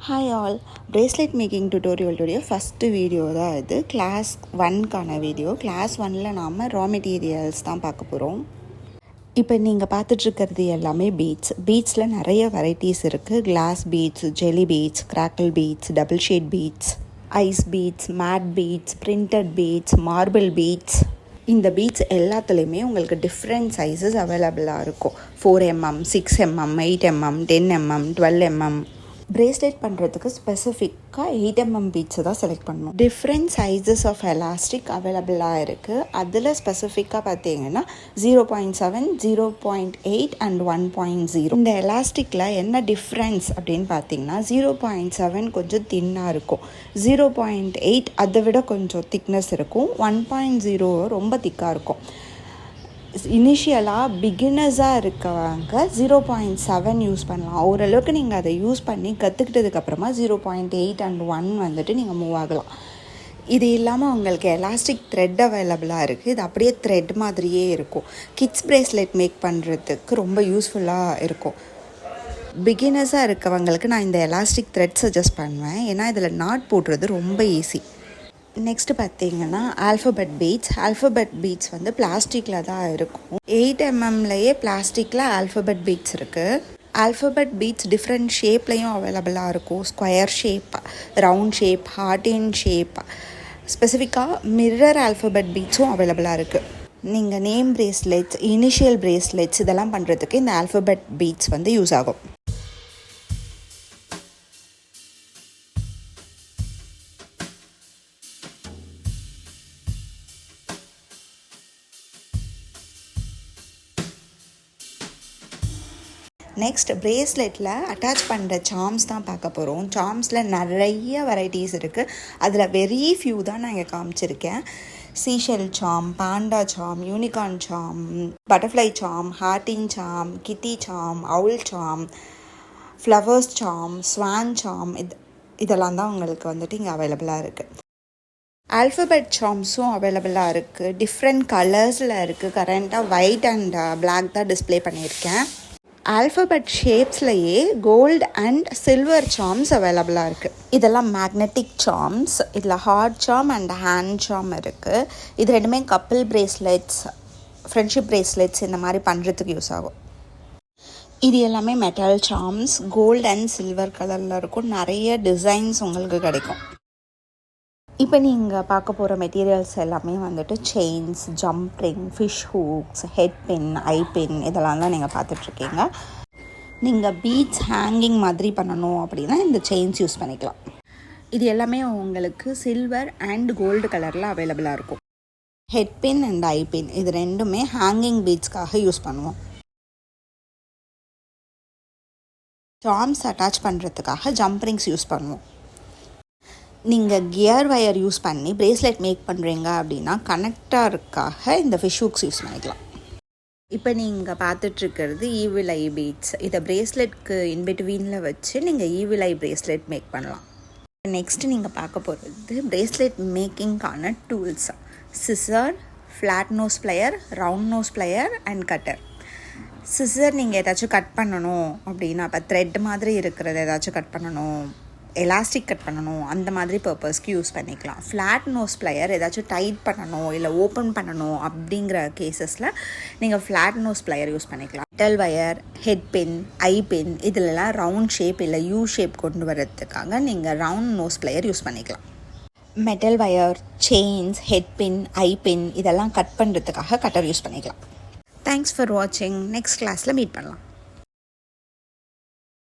Hi all, bracelet making tutorial first video தான் இது class 1 video. class 1ல நாம் raw materials தான் பார்க்க போகிறோம். இப்போ நீங்கள் பார்த்துட்ருக்கிறது எல்லாமே பீட்ஸில் நிறைய வெரைட்டிஸ் இருக்குது. Glass beads, jelly beads, crackle beads, double shade beads, ice beads, matte beads, printed beads, marble beads. இந்த பீட்ஸ் எல்லாத்துலேயுமே உங்களுக்கு டிஃப்ரெண்ட் சைஸஸ் அவைலபிளாக இருக்கும். 4mm, 6mm, 8mm, 10mm, 12mm. Bracelet பண்ணுறதுக்கு ஸ்பெசிஃபிக்காக 8mm பீட்ஸை தான் செலக்ட் பண்ணணும். டிஃப்ரெண்ட் சைஸஸ் ஆஃப் எலாஸ்டிக் அவைலபிளாக இருக்குது. அதில் ஸ்பெசிஃபிக்காக பார்த்தீங்கன்னா 0.7, 0.8 அண்ட் 1.0. இந்த எலாஸ்டிக்கில் என்ன டிஃப்ரென்ஸ் அப்படின்னு பார்த்தீங்கன்னா 0.7 கொஞ்சம் தின்னாக இருக்கும், 0.8 அதை விட கொஞ்சம் திக்னஸ் இருக்கும், 1.0 ரொம்ப திக்காக இருக்கும். இனிஷியலாக பிகினர்ஸாக இருக்கவங்க 0.7 யூஸ் பண்ணலாம். ஓரளவுக்கு நீங்கள் அதை யூஸ் பண்ணி கற்றுக்கிட்டதுக்கப்புறமா 0.8 அண்ட் 1 வந்துட்டு நீங்கள் மூவ் ஆகலாம். இது இல்லாமல் உங்களுக்கு எலாஸ்டிக் த்ரெட் அவைலபிளாக இருக்குது. இது அப்படியே த்ரெட் மாதிரியே இருக்கும். கிட்ஸ் பிரேஸ்லெட் மேக் பண்ணுறதுக்கு ரொம்ப யூஸ்ஃபுல்லாக இருக்கும். பிகினர்ஸாக இருக்கவங்களுக்கு நான் இந்த எலாஸ்டிக் த்ரெட் சஜஸ்ட் பண்ணுவேன், ஏன்னா இதில் நாட் போடுறது ரொம்ப ஈஸி. நெக்ஸ்ட்டு பார்த்தீங்கன்னா ஆல்ஃபபெட் பீட்ஸ் வந்து பிளாஸ்டிக்கில் தான் இருக்கும். 8mmலேயே பிளாஸ்டிக்கில் ஆல்ஃபபெட் பீட்ஸ் இருக்குது. ஆல்ஃபபெட் பீட்ஸ் டிஃப்ரெண்ட் ஷேப்லேயும் அவைலபிளாக இருக்கும். Square shape, round shape, heart shape. ஸ்பெசிஃபிக்காக மிரர் ஆல்ஃபபெட் பீட்ஸும் அவைலபிளாக இருக்குது. நீங்கள் நேம் பிரேஸ்லெட்ஸ், இனிஷியல் பிரேஸ்லெட்ஸ் இதெல்லாம் பண்ணுறதுக்கு இந்த ஆல்ஃபபெட் பீட்ஸ் வந்து யூஸ் ஆகும். நெக்ஸ்ட் பிரேஸ்லெட்டில் அட்டாச் பண்ணுற சார்ம்ஸ் தான் பார்க்க போகிறோம். சார்ம்ஸில் நிறைய வெரைட்டிஸ் இருக்குது. அதில் வெரி ஃபியூ தான் நான் இங்கே காமிச்சிருக்கேன். Seashell charm, panda charm, unicorn charm, butterfly charm, ஹார்டின் charm, kitty charm, owl charm, flowers charm, swan charm, இதெல்லாம் தான் உங்களுக்கு வந்துட்டு இங்கே அவைலபிளாக இருக்குது. ஆல்ஃபபெட் சார்ம்ஸும் அவைலபிளாக இருக்குது. டிஃப்ரெண்ட் கலர்ஸில் இருக்குது. கரண்ட்டாக ஒயிட் அண்ட் பிளாக் தான் டிஸ்பிளே பண்ணியிருக்கேன். ஆல்ஃபபெட் ஷேப்ஸ்லையே கோல்டு அண்ட் சில்வர் சார்ம்ஸ் அவைலபிளாக இருக்குது. இதெல்லாம் மேக்னெட்டிக் சார்ம்ஸ். இதில் heart charm and hand charm இருக்குது. இது ரெண்டுமே கப்பிள் பிரேஸ்லெட்ஸ், ஃப்ரெண்ட்ஷிப் பிரேஸ்லெட்ஸ் இந்த மாதிரி பண்ணுறதுக்கு யூஸ் ஆகும். இது எல்லாமே metal charms, gold and silver கலரில் இருக்கும். நிறைய டிசைன்ஸ் உங்களுக்கு கிடைக்கும். இப்போ நீங்கள் பார்க்க போகிற மெட்டீரியல்ஸ் எல்லாமே வந்துட்டு chains, jump ring, fish hooks, head pin, eye pin இதெல்லாம் தான் நீங்கள் பார்த்துட்ருக்கீங்க. நீங்கள் பீட்ஸ் ஹேங்கிங் மாதிரி பண்ணணும் அப்படின்னா இந்த செயின்ஸ் யூஸ் பண்ணிக்கலாம். இது எல்லாமே உங்களுக்கு சில்வர் அண்ட் கோல்டு கலரில் அவைலபிளாக இருக்கும். ஹெட் பின் அண்ட் ஐ பின் இது ரெண்டுமே ஹேங்கிங் பீட்ஸ்க்காக யூஸ் பண்ணுவோம். சார்ம்ஸ் அட்டாச் பண்ணுறதுக்காக ஜம்ப் ரிங்ஸ் யூஸ் பண்ணுவோம். நீங்கள் கியர் வயர் யூஸ் பண்ணி பிரேஸ்லெட் மேக் பண்ணுறீங்க அப்படின்னா கனெக்டருக்காக இந்த ஃபிஷ் ஹூக்ஸ் யூஸ் பண்ணிக்கலாம். இப்போ நீங்கள் பார்த்துட்ருக்கிறது ஈவில் ஐ பீட்ஸ். இதை பிரேஸ்லெட்க்கு இன்பிட்வீனில் வச்சு நீங்கள் ஈவில் ஐ பிரேஸ்லெட் மேக் பண்ணலாம். நெக்ஸ்ட்டு நீங்கள் பார்க்க போகிறது பிரேஸ்லெட் மேக்கிங்கான tools. Scissor, flat nose plier, round nose plier and cutter. Scissor நீங்கள் ஏதாச்சும் கட் பண்ணணும் அப்படின்னா, இப்போ த்ரெட் மாதிரி இருக்கிறது ஏதாச்சும் கட் பண்ணணும், எலாஸ்டிக் கட் பண்ணணும், அந்த மாதிரி பர்பஸ்க்கு யூஸ் பண்ணிக்கலாம். ஃப்ளாட் நோஸ் ப்ளையர் ஏதாச்சும் டைட் பண்ணணும் இல்லை ஓப்பன் பண்ணணும் அப்படிங்கிற கேசஸில் நீங்கள் ஃப்ளாட் நோஸ் ப்ளையர் யூஸ் பண்ணிக்கலாம். Metal wire, head pin, eye பின் இதிலெல்லாம் ரவுண்ட் ஷேப் இல்லை யூ ஷேப் கொண்டு வரதுக்காக நீங்கள் ரவுண்ட் நோஸ் ப்ளையர் யூஸ் பண்ணிக்கலாம். Metal wire, chains, head pin, eye pin இதெல்லாம் கட் பண்ணுறதுக்காக கட்டர் யூஸ் பண்ணிக்கலாம். தேங்க்ஸ் ஃபார் வாட்சிங். நெக்ஸ்ட் கிளாஸில் மீட் பண்ணலாம்.